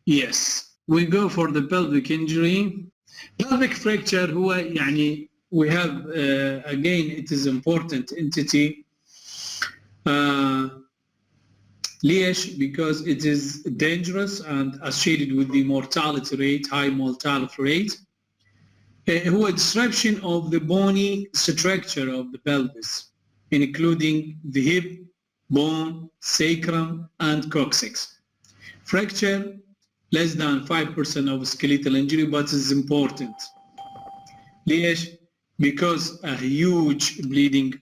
Yes, we go for the pelvic injury. Pelvic fracture هو يعني we have again it is important entity. ليش؟ because it is dangerous and associated with the mortality rate, high mortality rate. هو disruption of the bony structure of the pelvis, including the hip, bone, sacrum, and coccyx. Fracture less than 5% of skeletal injury, but it's important. ليش؟ Because a huge bleeding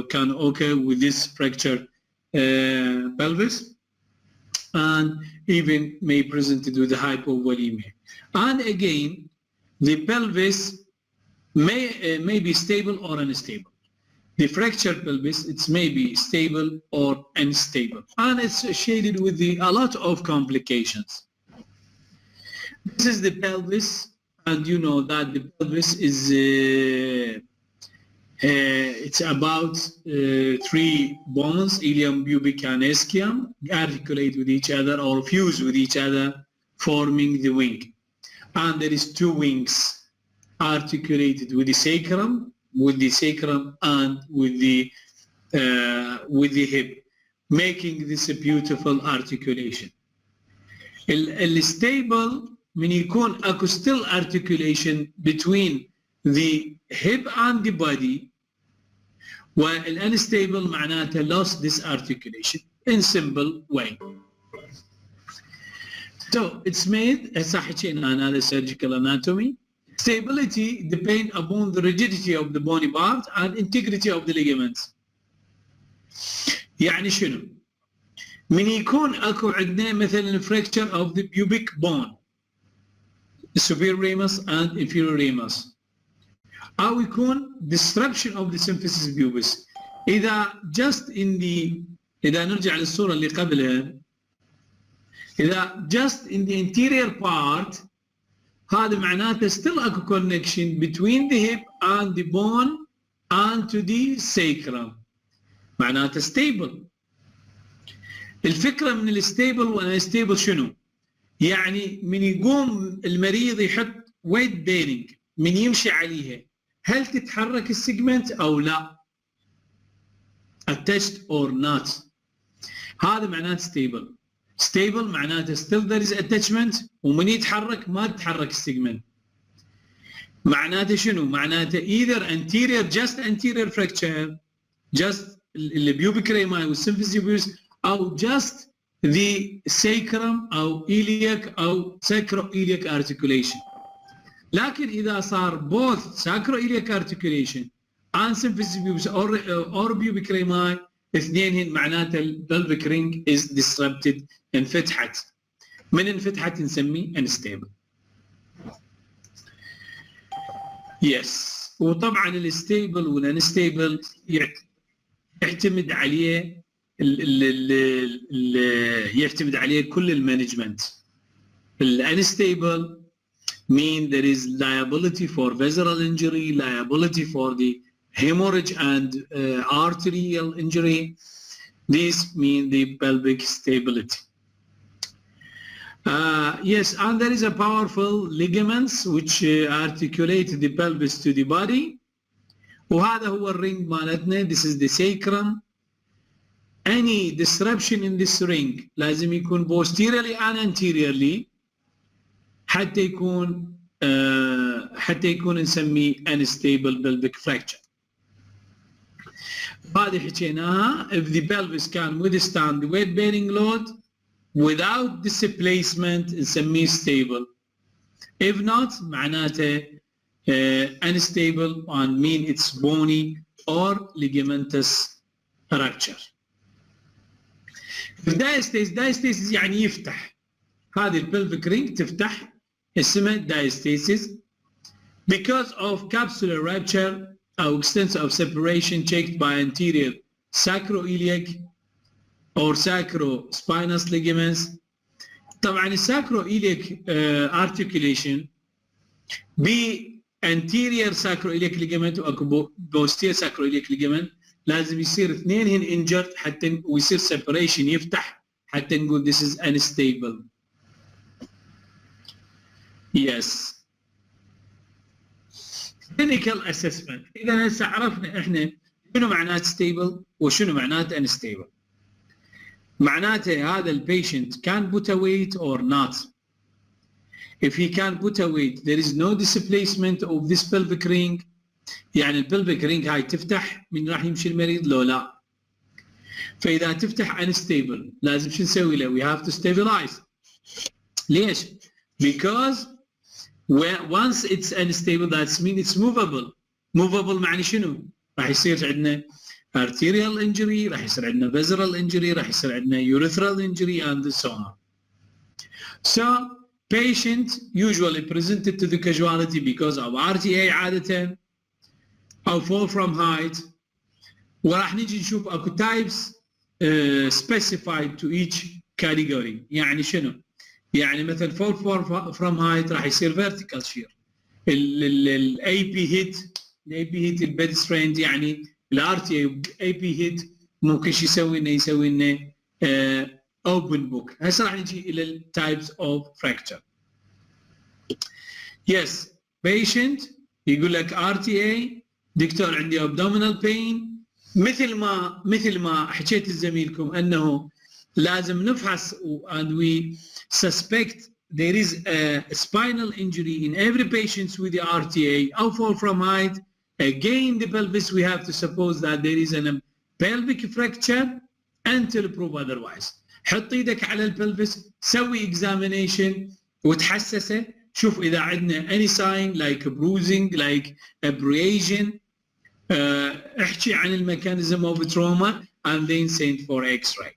can occur with this fracture pelvis, and even may present it with hypovolemia. And again, the pelvis may be stable or unstable. The fractured pelvis, it may be stable or unstable, and it's associated with a lot of complications. This is the pelvis, and you know that the pelvis is it's about 3 bones, ilium, pubic, and ischium, articulate with each other or fuse with each other, forming the wing. And there is 2 wings articulated with the sacrum, and with the hip, making this a beautiful articulation. الستيبل من يكون اكو still articulation between the hip and the body, والunstable معناته lost this articulation in simple way. So it's made, هسه حكينا عن هذا surgical anatomy. Stability depends upon the rigidity of the bony part and integrity of the ligaments. يعني شنو؟ من يكون اكو عندنا مثلا fracture of the pubic bone, superior ramus and inferior ramus, أو يكون disruption of the symphysis pubis. إذا just in the إذا نرجع للصورة اللي قبلها، إذا just in the interior part، هذا معناته still اكو connection between the hip and the bone and to the sacrum، معناته stable. الفكرة من الستيبل والانستيبل شنو؟ يعني من يقوم المريض يحط weight bearing، من يمشي عليها، هل تتحرك السيجمنت أو لا؟ attached or not. هذا معناته stable. stable معناته still there is attachment، ومن يتحرك ما تتحرك السيجمنت. معناته شنو؟ معناته either anterior just anterior fracture، just البيوبيك ريماي والسيمفيسيس pubis، أو just the sacrum أو iliac أو sacroiliac articulation. لكن إذا صار both sacroiliac articulation and symphysis pubis or pubic rami اثنينهن، معناته pelvic ring is disrupted، انفتحت. من انفتحت نسميه unstable. Yes. وطبعا الستيبل والانستيبل يعتمد عليه يعتمد عليه كل المانجمنت. الانستيبل mean there is liability for visceral injury, liability for the hemorrhage and arterial injury. These mean the pelvic stability. Yes, and there is a powerful ligaments which articulate the pelvis to the body. وهذا هو الرينج مالتنا. This is the sacrum. Any disruption in this ring لازم يكون posteriorly and anteriorly حتى يكون نسميه unstable pelvic fracture. هذه حكيناها. If the pelvis can withstand the weight bearing load without displacement نسميه stable. If not معناته unstable and mean it's bony or ligamentous fracture. diastasis يعني يفتح. هذه البلفيك رينج تفتح، اسمها diastasis because of capsular rupture or extensive separation checked by anterior sacroiliac or sacrospinous ligaments. طبعا الساكروiliac articulation anterior sacroiliac ligament و posterior sacroiliac ligament لازم يصير اثنينهن injured حتى ويصير separation يفتح حتى نقول this is unstable. Yes. clinical assessment. إذا هسه عرفنا إحنا شنو معنات stable وشنو معنات unstable. معناته هذا البيشنت can put a weight or not. If he can put a weight, there is no displacement of this pelvic ring. يعني البلفيك رينج هاي تفتح من راح يمشي المريض لو لا. فإذا تفتح unstable لازم شو نسوي له؟ We have to stabilize. ليش؟ Because once it's unstable that means it's movable. Movable معني شنو؟ راح يصير عندنا arterial injury، راح يصير عندنا visceral injury، راح يصير عندنا urethral injury and so on. So patient usually presented to the casualty because of RTA عادة أو fall from height. وراح نيجي نشوف اكو types specified to each category. يعني شنو؟ يعني مثلا fall from height راح يصير vertical shear. ال AP hit البيد ستريند، يعني ال RTA AP hit ممكن شو يسوي لنا open book. هسه راح نجي الى ال types of fracture. Yes, patient يقول لك RTA دكتور عندي abdominal pain. مثل ما حكيت لزميلكم انه لازم نفحص and we suspect there is a spinal injury in every patient with the RTA or fall from height. Again, the pelvis, we have to suppose that there is a pelvic fracture until prove otherwise. حط ايدك على البلفس، سوي examination وتحسسه، شوف اذا عندنا any sign like bruising like abrasion. احكي عن الميكانيزم اوف تروما and then send for X-ray.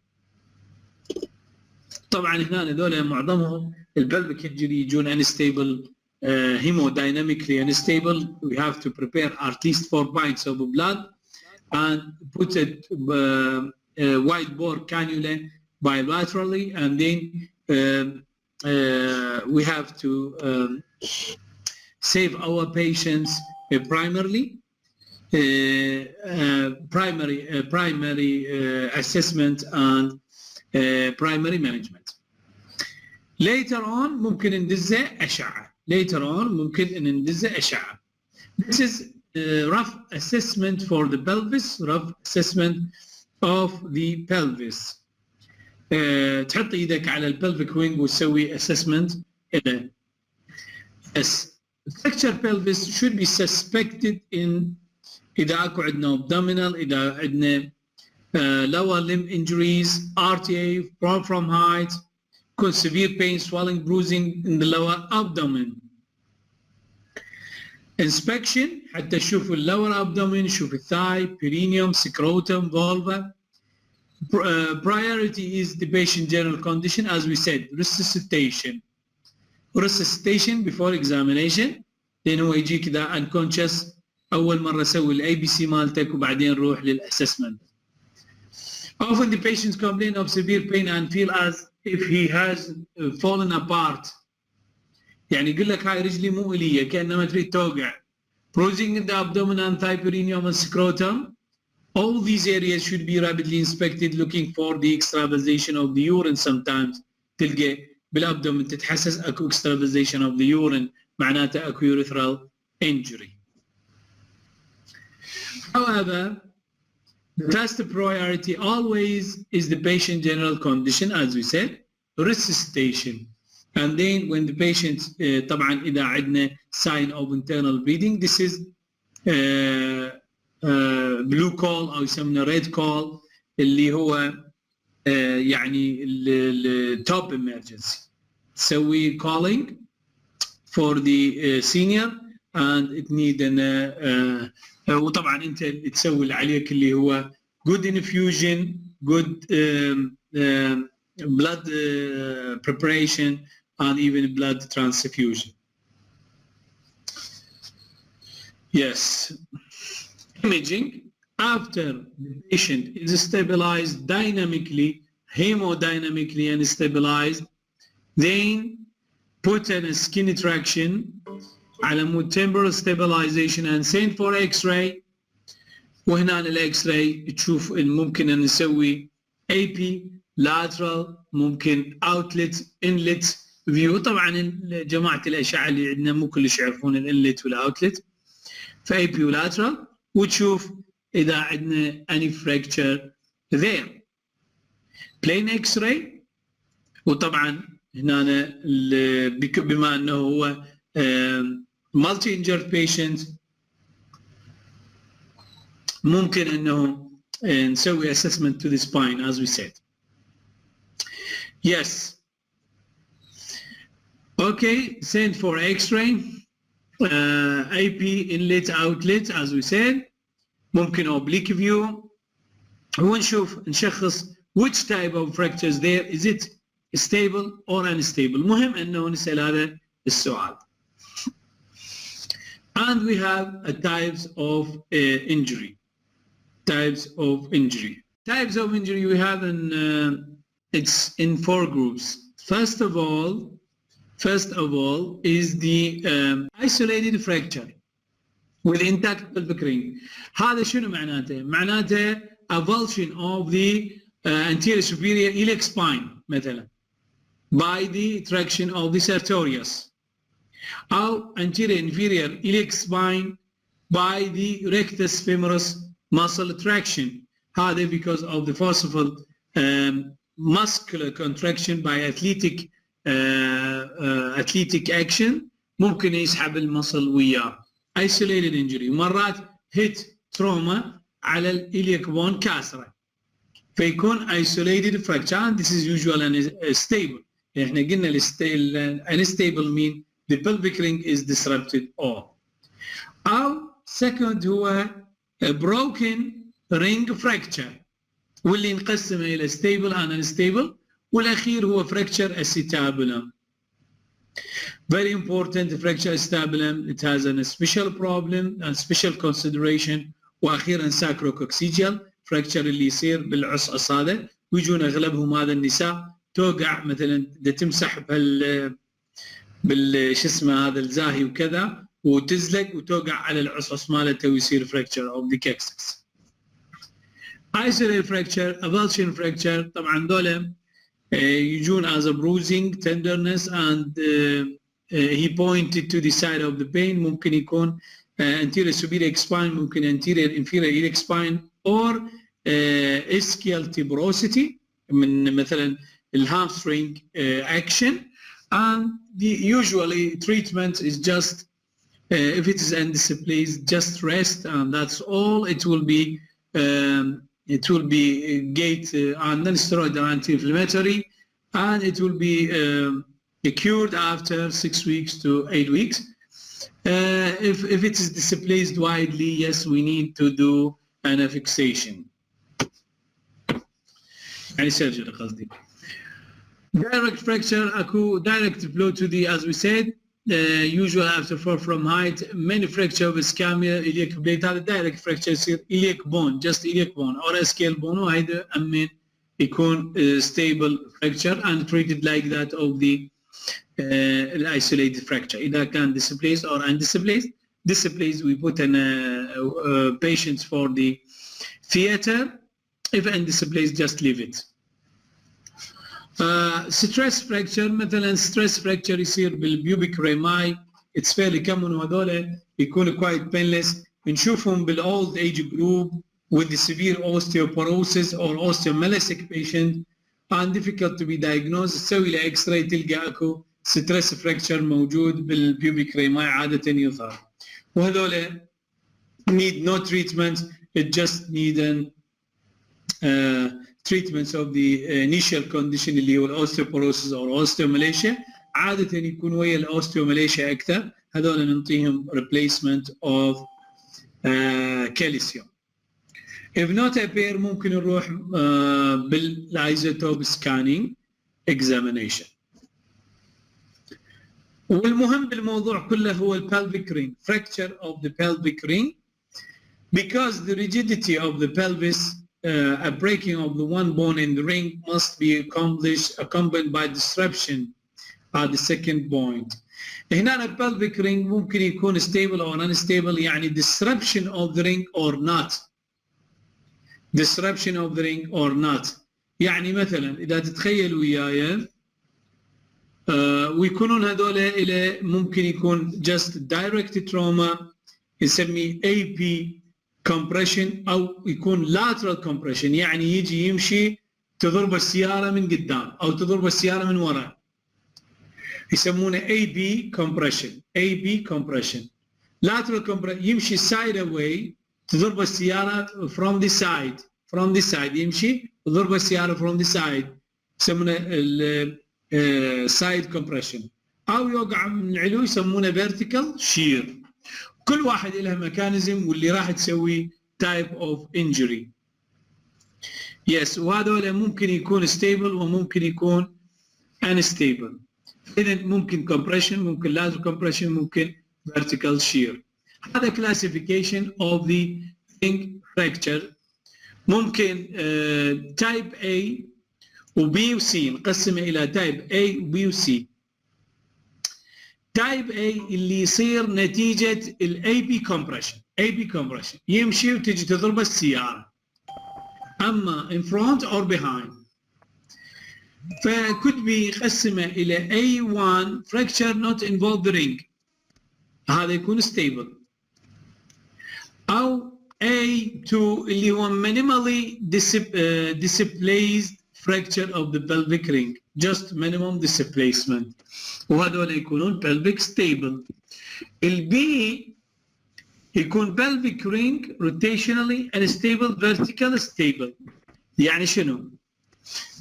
طبعا هنا هذول معظمهم البلفيك انجري يجون unstable, hemodynamically unstable. We have to prepare at least 4 pints of blood and put a wide bore cannula bilaterally, and then we have to save our patients primarily. Primary assessment and primary management. Later on ممكن ندزه أشعة. This is rough assessment for the pelvis, rough assessment of the pelvis. تحط ايدك على pelvic wing وتسوي assessment. Yes, fracture pelvis should be suspected in إذا أكو عندنا abdominal، إذا عندنا lower limb injuries, RTA, fall from height, cause severe pain, swelling, bruising in the lower abdomen. Inspection حتى نشوف lower abdomen، نشوف thigh, perineum, scrotum, vulva. Priority is the patient general condition, as we said, resuscitation before examination. لأن هو يجي كذا unconscious، أول مرة سوي ال ABC مالتك وبعدين روح للأسسمنت. Often the patients complain of severe pain and feel as if he has fallen apart. يعني يقول لك هاي رجلي مو إلية كأنما تريد توقع. Bruising in the abdomen and thigh, perineum and scrotum. All these areas should be rapidly inspected, looking for the extravasation of the urine. Sometimes تلقى بالابدومن تتحسس اكو extravasation of the urine، معناته اكو urethral injury. However, the first priority always is the patient general condition, as we said, resuscitation. And then when the patient طبعا إذا عندنا sign of internal bleeding, this is blue call أو يسمونه red call اللي هو يعني top emergency. So we calling for the senior and it need an وطبعا انت تسوي اللي عليك اللي هو good infusion, good blood preparation and even blood transfusion. Yes. Imaging after the patient is stabilized dynamically, hemodynamically and stabilized, then put in a skin traction على مود temporal stabilization and send for X-ray. وهنا الإكس-راي تشوف إن ممكن أن نسوي AP lateral، ممكن outlet inlet فيو. طبعا جماعة الأشعة اللي عندنا مو كلش يعرفون الانلت والاوتلت. فابيولاترال وتشوف إذا عندنا any fracture there. plain x-ray. وطبعا هنا بما أنه هو multi-injured patient ممكن أنه نسوي assessment to the spine as we said. Yes. Okay, send for X-ray, AP inlet outlet as we said. ممكن oblique view. نشخص which type of fractures there. Is it stable or unstable? مهم أنه نسأل هذا السؤال. And we have a types of injury. Types of injury. Types of injury we have it's in 4 groups. First of all is the isolated fracture with intact pelvic ring. هذا شنو معناته؟ معناته avulsion of the anterior superior iliac spine مثلا by the traction of the sartorius, أو anterior inferior iliac spine by the rectus femoris muscle traction. هذا because of the forceful muscular contraction by athletic action ممكن يسحب المصل وياه. isolated injury. مرات hit trauma على الإلياك بون كاسرة فيكون isolated fracture and this is usual and stable. احنا قلنا unstable mean the pelvic ring is disrupted or. أو second هو a broken ring fracture واللي نقسمه إلى stable and unstable. والأخير هو fracture acetabulum. Very important fracture acetabulum. It has a special problem and special consideration. وأخيرا sacrococcygeal fracture اللي يصير بالعصعص هذا ويجون أغلبهم هذا النساء توقع مثلا إذا تمسح شو اسمه هذا الزاهي وكذا وتزلق وتوقع على العصعص مالته ويصير fracture of the coccyx. Isolated fracture, avulsion fracture طبعا دول يجون as a bruising, tenderness and he pointed to the side of the pain. ممكن يكون anterior superior spine, ممكن anterior inferior iliac spine or ischial tuberosity من مثلا hamstring action. And usually treatment is just if it is undisplaced, just rest and that's all. It will be gate and non-steroidal anti-inflammatory and it will be cured after 6 weeks to 8 weeks. If it is displaced widely, yes, we need to do an affixation. يعني surgery قصدي. Direct fracture, أكو direct flow to the, as we said, usual after fall from height, many fracture of ischemia, iliac blade, هذا direct fracture يصير iliac bone, just iliac bone or ischial bone وهذا أمين يكون stable fracture and treated like that of the isolated fracture. إذا كان displaced or undisplaced, displaced we put in patients for the theater. If undisplaced, just leave it. Stress fracture مثلا stress fracture يصير بالبيوبيك ريماي. It's fairly common وهذول يكون quite painless. نشوفهم بالold age group with the severe osteoporosis or osteomalacic patient and difficult to be diagnosed. تسوي له اكس راي تلقى اكو stress fracture موجود بالبيوبيك ريماي عادة يظهر. وهذول need no treatment. It just need an treatments of the initial condition اللي هو الاوستيوبوروسيس او osteomalacia. عادة يكون ويا الاوستيوماليشيا اكثر. هذول نعطيهم replacement of calcium. If not appear ممكن نروح بالايزوتوب scanning examination. والمهم بالموضوع كله هو pelvic ring, fracture of the pelvic ring, because the rigidity of the pelvis, a breaking of the one bone in the ring must be accompanied by disruption at the second point. هنا pelvic ring ممكن يكون stable or unstable, يعني disruption of the ring or not. Disruption of the ring or not. يعني مثلا إذا تتخيل وياي ويكونون هذول الى ممكن يكون just direct trauma نسميه AP compression او يكون lateral compression، يعني يجي يمشي تضرب السياره من قدام او تضرب السياره من وراء، يسمونه AB compression. AB compression. lateral compression يمشي side away تضرب السياره from the side يمشي تضرب السياره from the side يسمونه side compression، او يوقع من العلو يسمونه vertical shear. كل واحد له ميكانيزم واللي راح تسوي type of injury. يس وهذول ممكن يكون stable وممكن يكون unstable. اذا ممكن compression، ممكن lateral compression، ممكن vertical shear. هذا classification of the ring fracture. ممكن type A و B و C نقسمه الى type A و B و C. type A اللي يصير نتيجة ال AB compression يمشي وتجي تضرب السيارة، أما in front or behind. فكتب يقسمه إلى A1 fracture not involved the ring، هذا يكون stable، أو A2 اللي هو minimally displaced fracture of the pelvic ring، just minimum displacement، وهذول يكونون pelvic stable. البي يكون pelvic ring rotationally unstable vertical stable. يعني شنو؟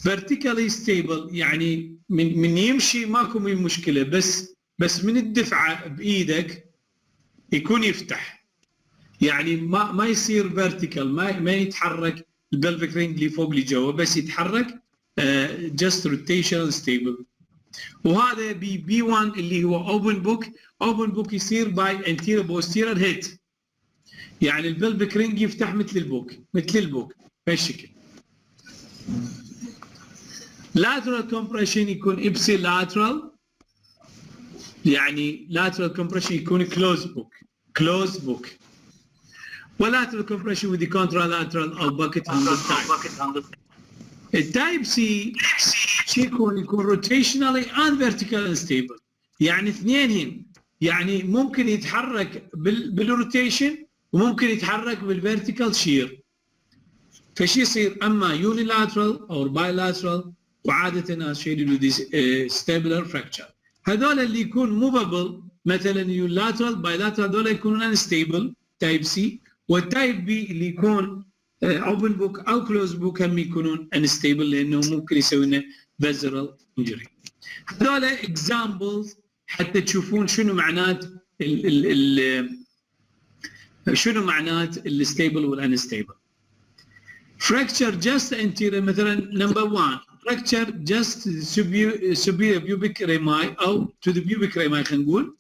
vertically stable يعني من يمشي ماكو مشكلة، بس من الدفعة بإيدك يكون يفتح، يعني ما يصير vertical، ما يتحرك البلفيك ring اللي فوق اللي جوا، بس يتحرك just rotational stable. وهذا B1 اللي هو open book يصير by anterior posterior hit، يعني البلفيك رينج يفتح مثل البوك بهالشكل. lateral compression يكون ipsilateral، يعني lateral compression يكون closed book. ولاترال compression with the contralateral او bucket handle. التايب سي يكون rotationally and vertical unstable، يعني اثنينهم، يعني ممكن يتحرك بالروتيشن وممكن يتحرك بالفيرتيكال شير. فشي يصير اما unilateral او bilateral، وعاده associated with stabular fracture. هذول اللي يكون movable مثلا unilateral bilateral، هذول يكونون unstable تايب سي. والتايب بي اللي يكون اوبن بوك او كلوز بوك هم يكونون انستيبل، لانه ممكن يسوي لنا فيزرال انجري. هذول اكزامبلز حتى تشوفون شنو معنات الستيبل والانستيبل. fracture just anterior مثلا نمبر 1 fracture just superior pubic rami او to the pubic rami خلينا نقول،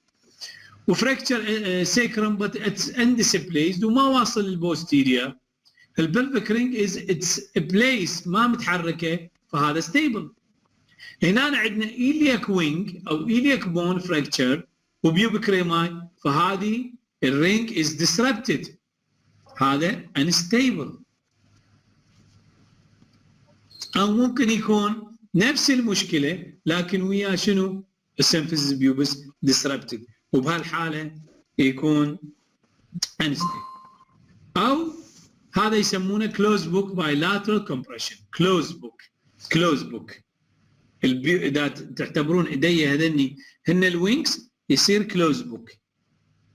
وفراكتشر سيكرم but it's undisplaced وما واصل للبوستيريا. البلفيك رينج is its place ما متحركه، فهذا ستيبل. هنا عندنا إلياك وينج او إلياك بون فراكتشر وبيوبيك ريماي، فهذه الرينج is disrupted، هذا unstable. او ممكن يكون نفس المشكله لكن وياه شنو؟ السيمفيسيس بيوبس disrupted، وبهالحاله يكون unstable. او هذا يسمونه closed book bilateral compression. closed book اذا تعتبرون ايدي هذني هن الوينكس يصير closed book،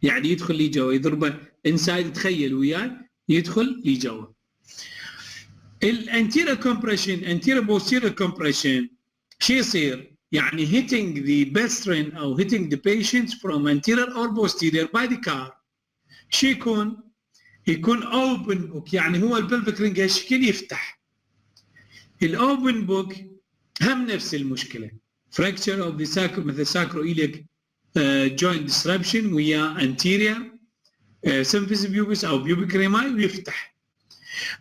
يعني يدخل لي جوا يضربه انسايد، تخيل وياي يدخل لي جوا. الانتيريور كومبريشن anterior posterior compression شو يصير؟ يعني hitting the pedestrian او hitting the patient from anterior or posterior by the car. شو يكون open book، يعني هو البلفيك رينج هالشكل يفتح. الاوبن بوك هم نفس المشكله، fracture of the مثل sacroiliac joint disruption ويا anterior symphysis pubis او pubic rami ويفتح.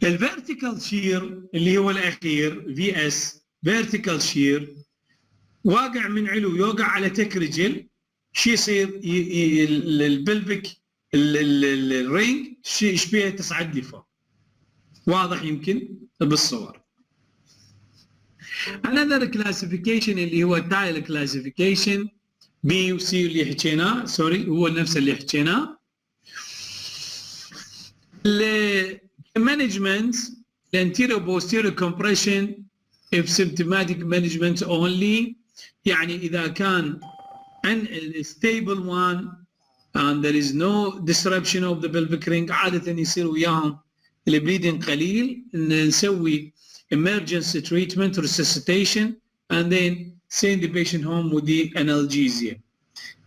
الفيرتيكال شير اللي هو الاخير في اس فيرتيكال شير، واقع من علو يوقع على تك رجل، شو يصير؟ البلفيك الرينج يشبيها تصعد لفوق، واضح يمكن بالصور. another classification اللي هو tile classification B و C اللي حكيناه سوري هو نفس اللي حكيناه. management anterior posterior compression if symptomatic management only يعني إذا كان unstable one and there is no disruption of the pelvic ring عادة يصير وياهم البليدنج قليل نسوي emergency treatment resuscitation and then send the patient home with the analgesia.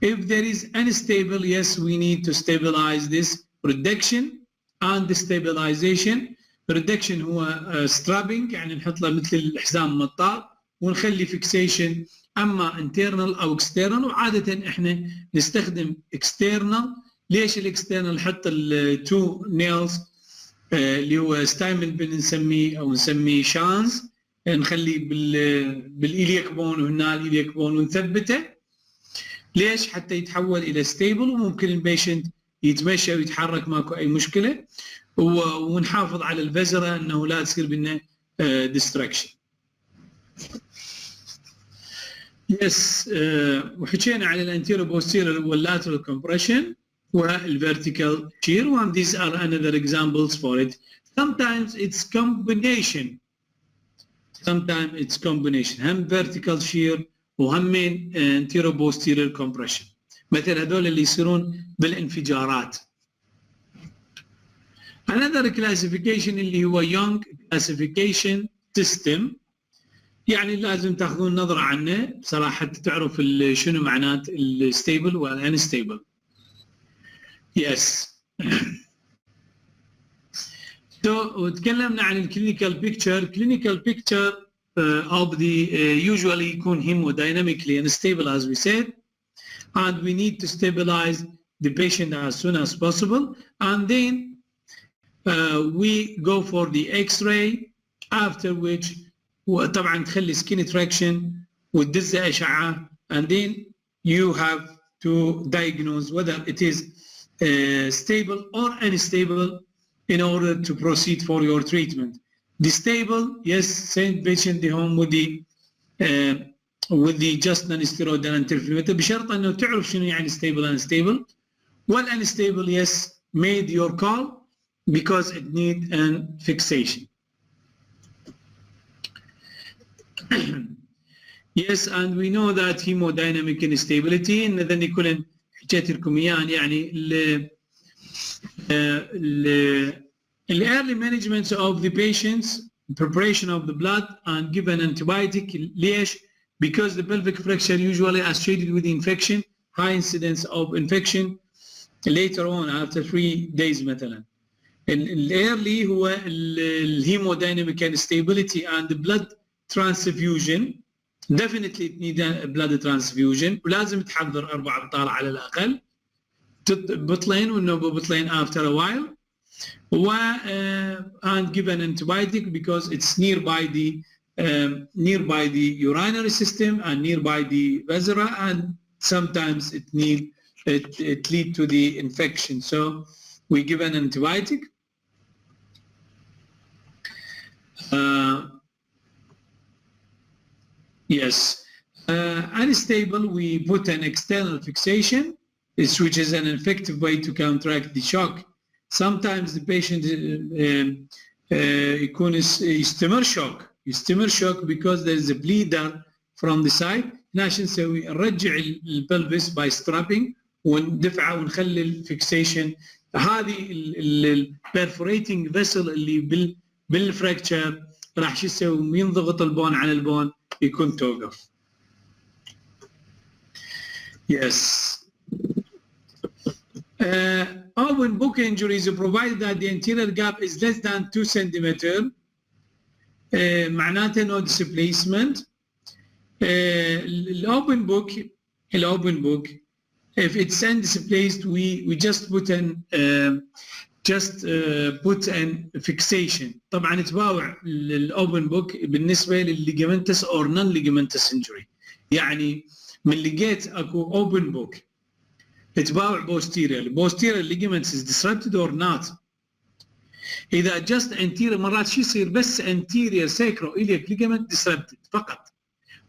If there is unstable, yes, we need to stabilize this reduction and destabilization. reduction هو strapping يعني نحط له مثل الحزام مطاط ونخلي fixation اما internal او external وعادة احنا نستخدم external. ليش الاكسترنال؟ نحط التو nails اللي هو ستايمن بنسميه او نسميه شانز نخليه بالإلياك بون وهنا الإلياك بون ونثبته. ليش؟ حتى يتحول الى ستيبل وممكن البيشنت يتمشى ويتحرك ماكو اي مشكله ونحافظ على الفزره انه لا تصير بنا ديستراكشن. يس وحكينا على الانتيرو بوستيريور واللاترال كومبريشن والفيرتيكال شير and these are another examples for it. Sometimes it's combination. Sometimes it's combination هم vertical shear وهمين anterior posterior compression. مثل هذول اللي يصيرون بالانفجارات. Another classification اللي هو Young classification system يعني لازم تاخذون نظرة عنه بصراحة حتى تعرف شنو معنات الستيبل والانستيبل. Yes. So تكلمنا عن الكلينيكال بيكتشر. clinical picture of the usually يكون hemodynamically unstable as we said and we need to stabilize the patient as soon as possible and then we go for the x-ray after which طبعا تخلي skin traction وتدز أشعة and then you have to diagnose whether it is stable or unstable in order to proceed for your treatment. The stable, yes, send patient home with the just non-steroidal anti-inflammatory بشرط انه تعرف شنو يعني stable and unstable. Well, unstable, yes, made your call because it need an fixation. Yes, and we know that hemodynamic instability and then يكون حكيت لكم اياه يعني the early management of the patients, preparation of the blood and give an antibiotic. ليش? Because the pelvic fracture usually associated with infection, high incidence of infection later on after 3 days مثلا. early هو hemodynamic instability and the blood transfusion. Definitely need a blood transfusion ولازم تحضر 4 بطال على الأقل. بطلين والنوبة بطلين after a while. And give an antibiotic because it's nearby the urinary system and nearby the viscera and sometimes it lead to the infection. So we give an antibiotic. Yes. Unstable, we put an external fixation, which is an effective way to counteract the shock. Sometimes the patient يكون يستمر shock because there is a bleeder from the side. عشان نسوي نرجع البلفس by strapping وندفعه ونخلي الفيكسيشن. هذه البرفوريتنج فيسل اللي بالفراكتشر راح شو يسوي ينضغط البون على البون يكون توقف. Yes. Open book injuries provided that the anterior gap is less than 2 cm معناته no displacement. Open book if it's undisplaced we just put an fixation. طبعا تباوع الاوبن بوك بالنسبه للليجمنتس or non ligamentous injury. يعني من لقيت اكو open book تباوع posterior ligaments is disrupted or not. اذا just anterior مرات شو يصير بس anterior sacroiliac ligament disrupted فقط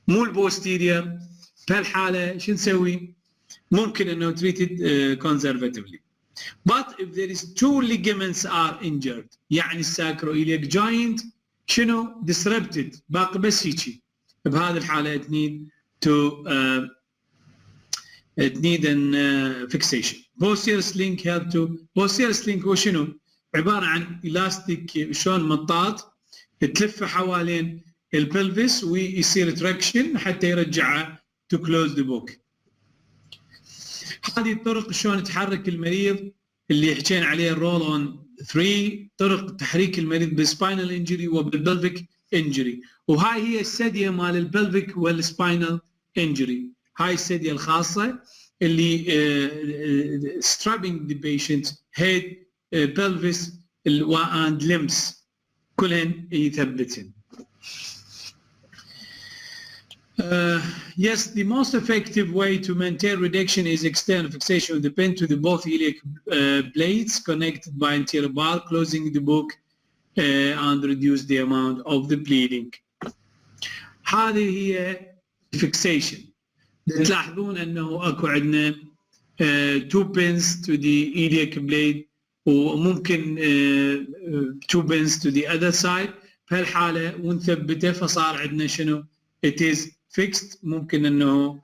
مو البوستيريور. بهالحاله شو نسوي؟ ممكن انه treated conservatively. But if there is two ligaments are injured يعني الساكروإلياك joint شنو disrupted باقي بس هيجي، بهذه الحالة it need an fixation. Posterior sling help to posterior sling هو شنو؟ عبارة عن elastic شلون مطاط تلفه حوالين البلفس ويصير traction حتى يرجعه to close the book. هذه الطرق شلون تحرك المريض اللي حكينا عليه الرول اون 3 طرق تحريك المريض بالسباينال انجري وبالبلفيك انجري، وهاي هي السديه مال البلفيك والسباينال انجري. هاي السديه الخاصه اللي strapping the patient head pelvis and limbs كلهن يثبتن. Yes, the most effective way to maintain reduction is external fixation of the pen to the both iliac blades connected by anterior bar, closing the book and reduce the amount of the bleeding. هذه هي fixation. تلاحظون انه اكو عندنا two pins to the iliac blade وممكن two pins to the other side. بهالحالة ونثبته فصار عندنا شنو؟ It is fixed. ممكن انه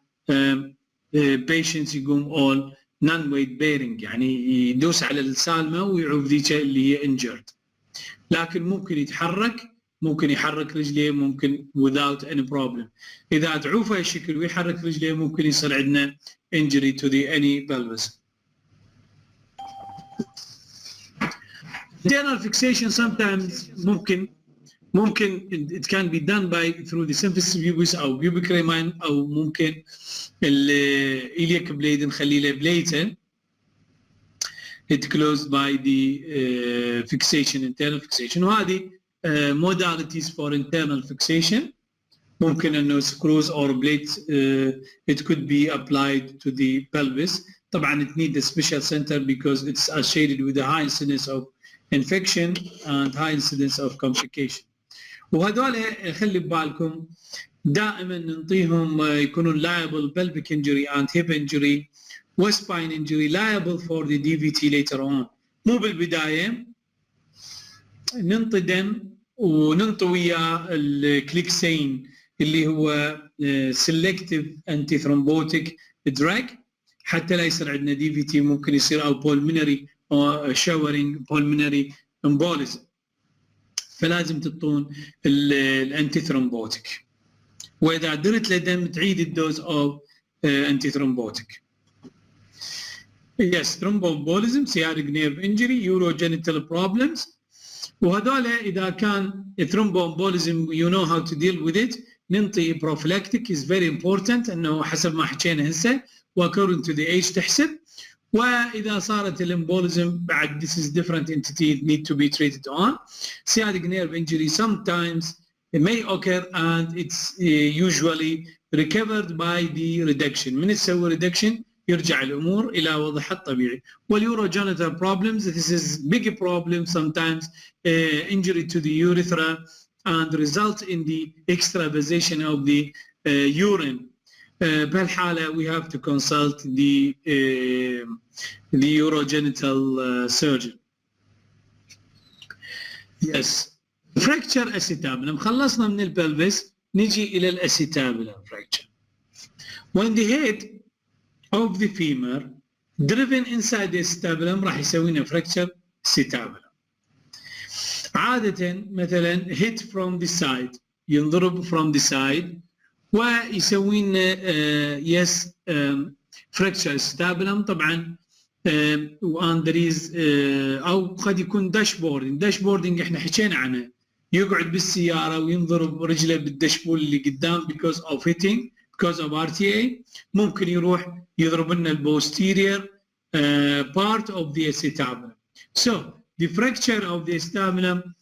patients يقوم all non-weight bearing يعني يدوس على السالمة ويعوف ذيك اللي هي injured، لكن ممكن يتحرك، ممكن يحرك رجليه ممكن without any problem. إذا تعوف هالشكل ويحرك رجليه ممكن يصير عندنا injury to the any pelvis. Internal fixation sometimes ممكن it can be done by through the symphysis pubis أو pubic rami أو ممكن الإلياك بليد نخلي له بليتن it closed by the fixation internal fixation. وهذه modalities for internal fixation ممكن إنه screws or plates it could be applied to the pelvis. طبعا it needs a special center because it's associated with a high incidence of infection and high incidence of complication. وهذول خلي ببالكم دائما نعطيهم يكونون liable pelvic injury and hip injury و spine injury liable for the DVT later on. مو بالبداية ننطي دم وننطي وياه الكليكسين اللي هو selective antithrombotic drug حتى لا يصير عندنا DVT ممكن يصير أو pulmonary showering pulmonary embolism. فلازم تعطون الانتي ثرومبوتيك، واذا درت له دم تعيد الدوز اوف انتي ثرومبوتيك. يس ثرومبومبوليزم سيارك نيرف انجري يورو جينيتال بروبلمز، وهذول اذا كان ثرومبومبوليزم يو نو هاو تو ديل وذ ات ننطي بروفيلاكتيك از فيري امبورتنت انه حسب ما حكينا هسه واكوردنج تو ذا ايج تحسب. وإذا صارت الامبوليزم بعد this is different entity it need to be treated on. Sciatic nerve injury sometimes it may occur and it's usually recovered by the reduction. من تسوي reduction يرجع الأمور إلى وضعها الطبيعي. والurogenital problems this is big problem sometimes injury to the urethra and result in the extravasation of the urine. بهالحالة we have to consult the urogenital surgeon. Yes. Fracture acetabulum. خلصنا من البلفس نجي إلى الأسيتابولم fracture. When the head of the femur driven inside the acetabulum راح يسوي لنا fracture acetabulum. عادة مثلا hit from the side ينضرب from the side ويسوي لنا يس fracture acetabulum طبعا واندريز او قد يكون داشبوردنج احنا حكينا عنه يقعد بالسياره وينضرب رجله بالدشبول اللي قدام because of hitting because of RTA. ممكن يروح يضرب لنا البوستيريور part of the acetabulum. So the fracture of the acetabulum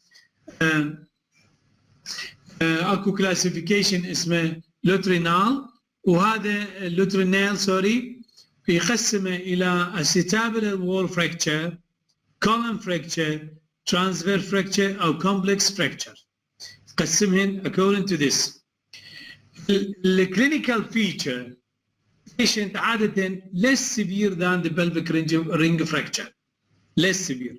اكو classification اسمه لوترينال، وهذا اللوترينال يقسمه الى acetabular wall fracture, column fracture, transverse fracture أو complex fracture. قسمهن according to this. The clinical feature patient عادة less severe than the pelvic ring fracture. Less severe.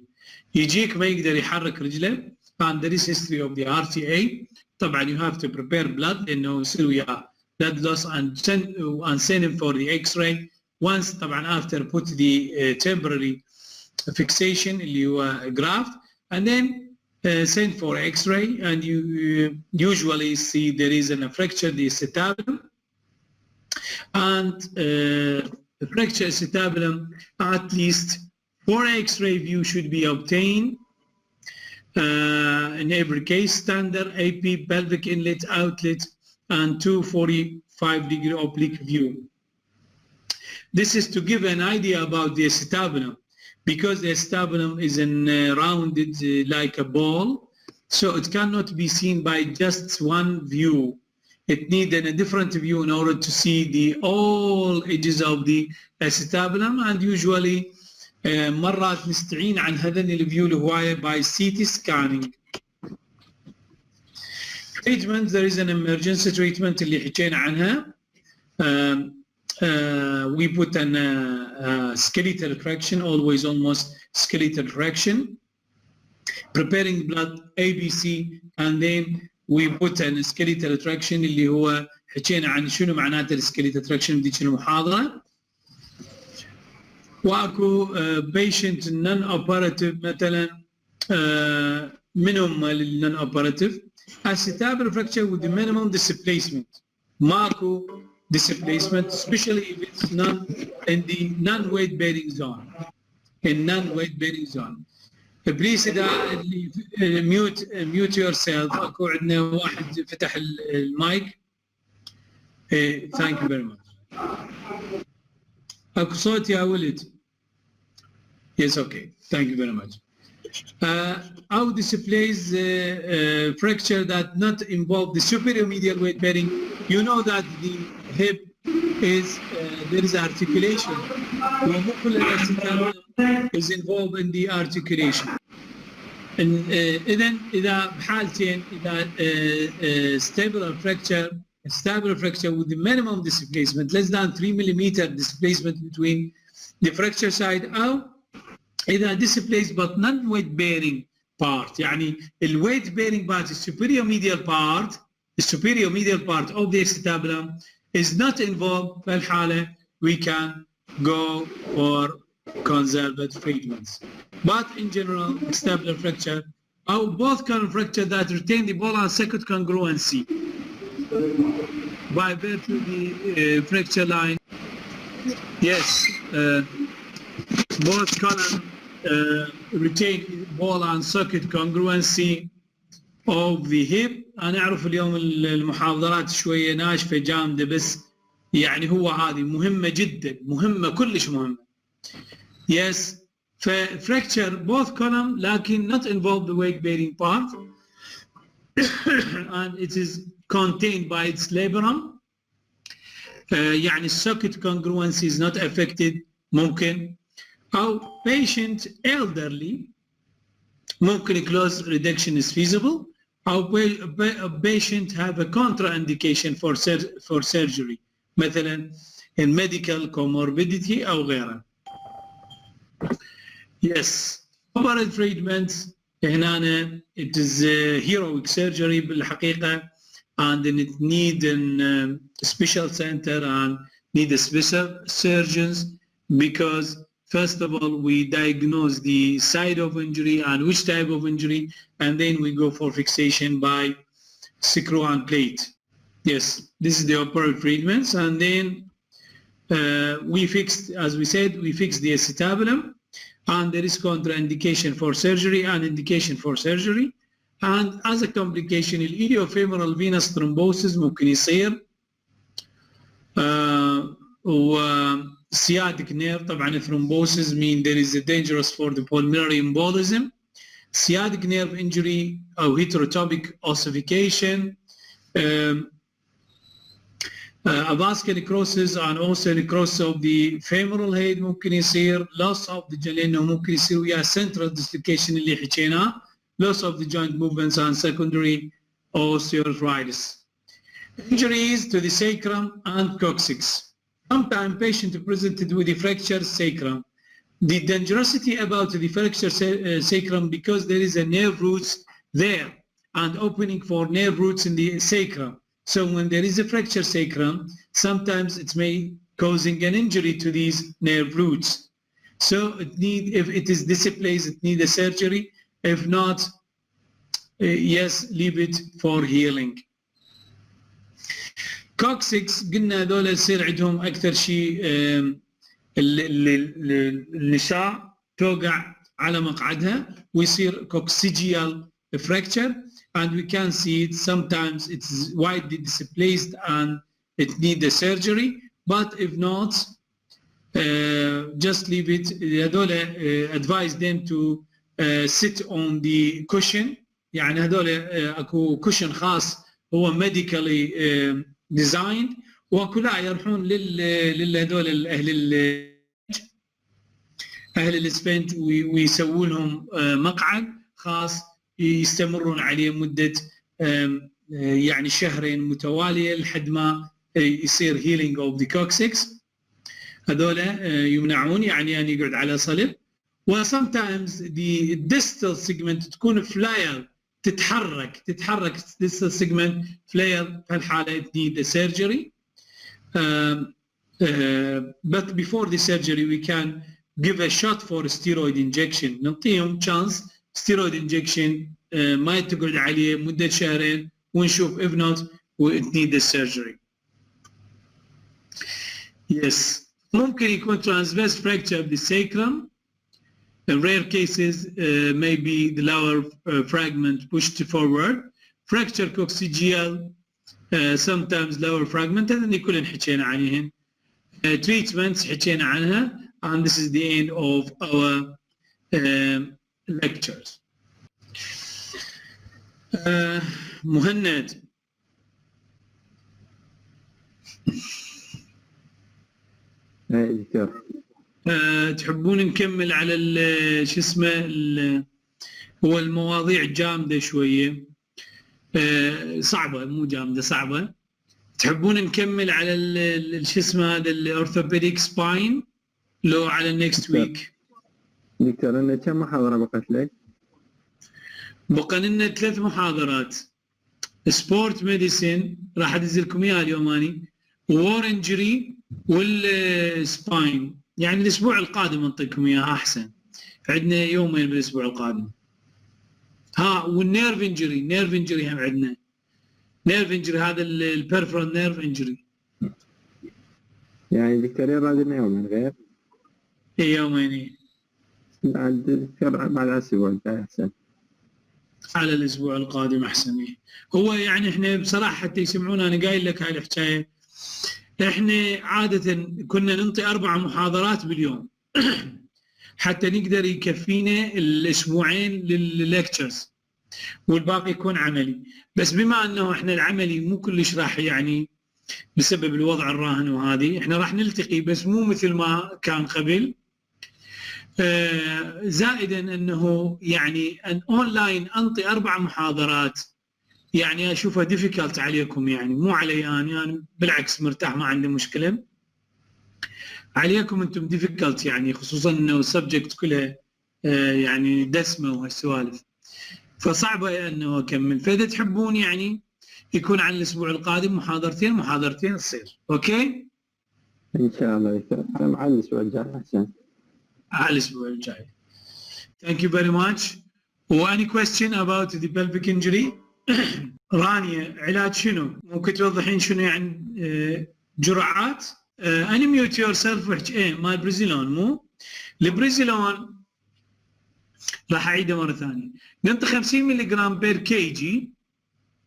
يجيك ما يقدر يحرك رجله and there is history of the RTA. طبعا you have to prepare blood لأنه يصير وياه blood loss and send him for the X-ray. Once طبعا after put the temporary fixation اللي هو graft and then send for X-ray and you usually see there is a fracture the acetabulum and the fracture acetabulum at least 4 X-ray view should be obtained in every case, standard AP pelvic inlet outlet and 245-degree oblique view. This is to give an idea about the acetabulum because the acetabulum is rounded like a ball, so it cannot be seen by just one view. It needs a different view in order to see all edges of the acetabulum, and usually مرات نستعين عن هذين الفيو الهواية by CT scanning. Treatment, there is an emergency treatment اللي حكينا عنها. We put an skeletal traction, always almost skeletal traction, preparing blood ABC, and then we put an skeletal traction اللي هو حكينا عن شنو معناته الskeletal traction بديك المحاضرة. واكو patient non operative مثلا minimum non operative acetabular fracture with the minimum displacement. ماكو displacement, especially if it's not in the non-weight bearing zone. In non-weight bearing zone. Please mute yourself. اكو عندنا واحد فتح المايك. Thank you very much. اكو صوت يا ولد. Yes, okay. Thank you very much. How displays fracture that not involve the superior medial weight bearing? You know that the hip is there is articulation. ومو كل الأسئلة is involved in the articulation. إذا بحالتين إذا stable fracture with the minimum displacement less than 3 millimeter displacement between the fracture side أو إذا displaced but non-weight bearing part يعني الweight bearing part the superior medial part of the acetabulum is not involved بالحالة we can go for conservative treatments. But in general, acetabular fracture or both kind of fracture that retain the ball and socket congruency by virtue of the fracture line. Yes, both column retain ball and socket congruency of the hip. أنا أعرف اليوم المحاضرات شوية ناشفة جامدة بس يعني هو هذه مهمة جدا مهمة كلش مهمة. Yes, fracture both column لكن not involve the weight bearing part and it is contained by its labrum. يعني socket congruency is not affected ممكن أو patient elderly ممكن close reduction is feasible أو patient have a contraindication for surgery مثلا in medical comorbidity أو غيرها. Yes, operative treatment هنا it is heroic surgery بالحقيقة and it need a special center and need a special surgeons because first of all we diagnose the site of injury and which type of injury and then we go for fixation by screw and plate. Yes, this is the operative treatments and then we fixed, as we said, we fixed the acetabulum and there is contraindication for surgery and indication for surgery and as a complication الإليوفيمورال venous thrombosis ممكن يصير sciatic nerve طبعا thrombosis mean there is a dangerous for the pulmonary embolism. Sciatic nerve injury أو heterotopic ossification avascular necrosis and also necrosis of the femoral head ممكن يصير loss of the لأنه ممكن يصير وياه central dislocation اللي حكيناه loss of the joint movements and secondary osteoarthritis. Injuries to the sacrum and coccyx. Sometimes patient presented with a fractured sacrum. The dangerosity about the fractured sacrum because there is a nerve roots there and opening for nerve roots in the sacrum. So when there is a fractured sacrum, sometimes it may causing an injury to these nerve roots. So if it is displaced, it needs a surgery. If not, yes, leave it for healing. Coccyx قلنا هذول يصير عندهم أكثر شيء النساء توقع على مقعدها ويصير coccygeal fracture, and we can see it sometimes it's widely displaced and it needs a surgery, but if not, just leave it. هذول advise them to sit on the cushion. يعني هذول اكو cushion خاص هو medically designed وكلها يروحون لهذول اهل الاسفنت ويسوون لهم مقعد خاص يستمرون عليه مده يعني شهرين متواليه لحد ما يصير healing of the coccyx. هذول يمنعون يعني يقعد على صلب. و sometimes the distal segment تكون flare تتحرك distal segment flare في الحالة it need a surgery. But before the surgery we can give a shot for steroid injection. نعطيهم chance steroid injection ما تقعد عليه مدة شهرين ونشوف if not it need a surgery. Yes. ممكن يكون transverse fracture of the sacrum. In rare cases, maybe the lower fragment pushed forward. Fracture coccygeal, sometimes lower fragment, and then كلنا حكينا عنهن. Treatments حكينا عنها, and this is the end of our lectures. مهند. دكتور تحبون نكمل على شو اسمه هو المواضيع جامده شويه صعبه مو جامده صعبه. تحبون نكمل على شو اسمه هذا الاورثوبيديك سباين لو على النكست ويك؟ دكتور انا كم محاضره بقت لك؟ بقى لنا 3 محاضرات. سبورت ميديسين راح ادز لكم اياها اليوم اني، وور انجري والسباين، يعني الاسبوع القادم نعطيكم اياها احسن. عندنا يومين بالاسبوع القادم. والنيرف انجري، نيرف انجري هم عندنا. نيرف انجري هذا البيرفرال نيرف انجري. يعني دكتور يراد لنا يومين غير؟ اي يومين. بعد الاسبوع الجاي احسن. على الاسبوع القادم احسن. هو يعني احنا بصراحه حتى يسمعونا انا قايل لك هاي الحكايه. احنا عاده كنا ننطي 4 محاضرات باليوم حتى نقدر يكفينا الاسبوعين للليكتشرز والباقي يكون عملي. بس بما انه احنا العملي مو كلش راح يعني بسبب الوضع الراهن وهذه، احنا راح نلتقي بس مو مثل ما كان قبل. زائدا انه يعني ان اونلاين انطي 4 محاضرات يعني اشوفها ديفيكالت عليكم، يعني مو علي يعني بالعكس مرتاح ما عندي مشكله. عليكم انتم ديفيكالت يعني، خصوصا انه السبجكت كلها يعني دسمه وهالسوالف، فصعبه انه اكمل. فاذا تحبون يعني يكون على الاسبوع القادم محاضرتين تصير اوكي؟ ان شاء الله دكتور على الاسبوع الجاي احسن. على الاسبوع الجاي. Thank you very much. Any question about the pelvic injury? رانيا علاج شنو؟ ممكن توضحين شنو يعني جرعات؟ unmute yourself واحكي مال بريزيلون مو؟ البريزيلون راح اعيده مره ثانيه. ننطي 50 ملغ بير كي جي،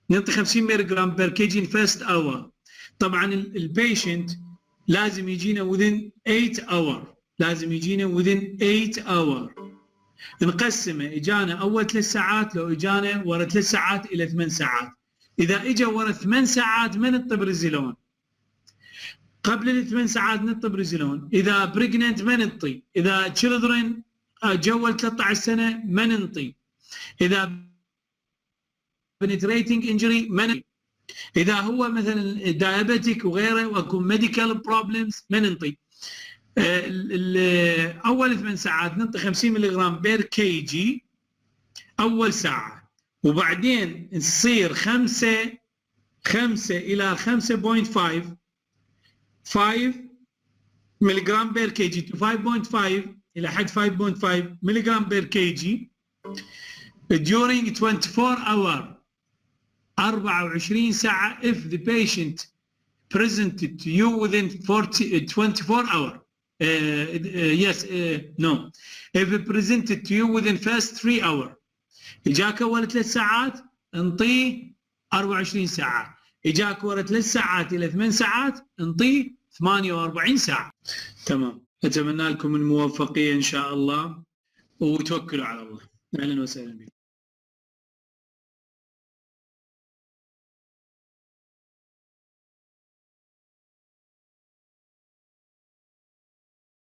ننطي 50 ملغ بير كي جي فيرست اور. طبعا البيشنت لازم يجينا within 8 اور، لازم يجينا within 8 اور. نقسمه اجانا اول 3 ساعات، لو اجانا ورا 3 ساعات الى 8 ساعات. اذا اجى ورا 8 ساعات ما نعطي بريزيلون، قبل ال8 ساعات نعطي بريزولون، اذا بريجننت ما نعطي، اذا تشيلدرن جوا 13 سنه ما نعطي، اذا penetrating injury ما نعطي، اذا هو مثلا دايابيتيك وغيره واكو ميديكال بروبلمز ما نعطي. اول 8 ساعات نعطي 50 ملغ بير كي جي اول ساعه، وبعدين تصير 5 الى 5.5 ملغ بير كي جي to 5.5 الى حد 5.5 ملغ بير كي جي during 24 hour 24 ساعة if the patient presented to you within 24 hour. Yes, no. If it presented to you within first 3 hour. إجاك أول 3 ساعات انطيه 24 ساعة. إجاك ورا 3 ساعات إلى 8 ساعات انطيه 48 ساعة. تمام. أتمنى لكم الموفقية إن شاء الله وتوكلوا على الله. أهلا وسهلا بكم.